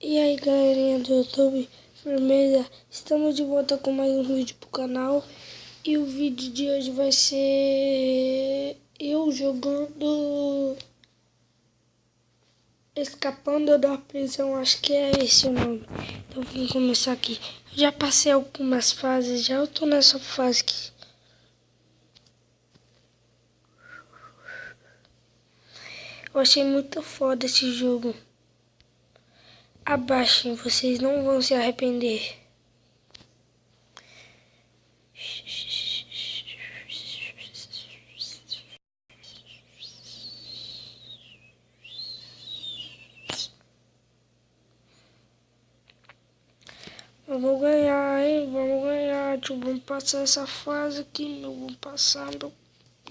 E aí galerinha do YouTube, firmeza? Estamos de volta com mais um vídeo pro canal. E o vídeo de hoje vai ser eu jogando Escapando da Prisão, acho que é esse o nome. Então vamos começar aqui. Eu já passei algumas fases, já eu tô nessa fase aqui. Eu achei muito foda esse jogo. Abaixem, vocês não vão se arrepender. Vamos ganhar, hein? Vamos ganhar. Tio, vamos passar essa fase aqui, meu. Vamos passar, meu.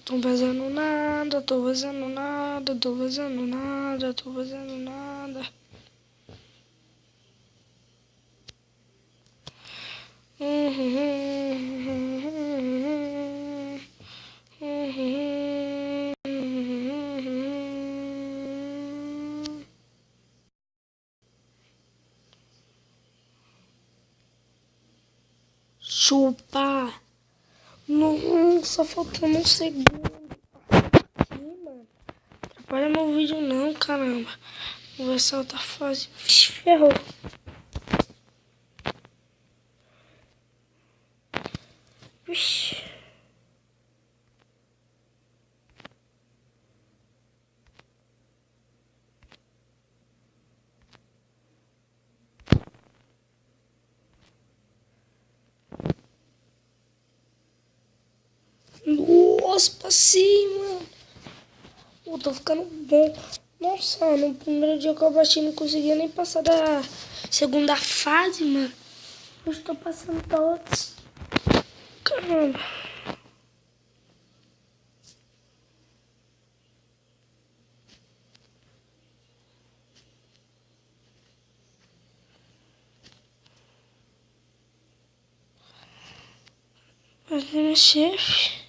Tô fazendo nada, tô fazendo nada, tô fazendo nada, tô fazendo nada. Chupa! Nossa, faltando um segundo. Aqui, mano. Atrapalha meu vídeo não, caramba. Vou ver se outra fase. Vixe, ferrou. Vixe. Nossa, passei, mano. Eu tô ficando bom. Nossa, no primeiro dia que eu baixei não conseguia nem passar da segunda fase, mano. Hoje tô passando todos. Caramba. Fazendo chefe.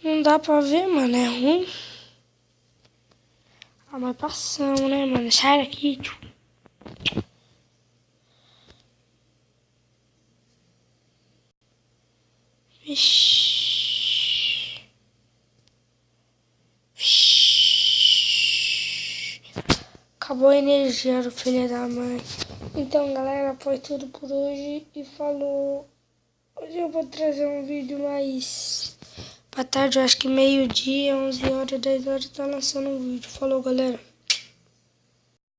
Não dá pra ver, mano. É ruim. Ah, mas passamos, né, mano? Sai daqui, tio. Vixi. Vixi. Acabou a energia do filho da mãe. Então, galera, foi tudo por hoje. E falou. Hoje eu vou trazer um vídeo mais pra tarde, eu acho que meio-dia, 11 horas, 10 horas, tá lançando um vídeo. Falou, galera.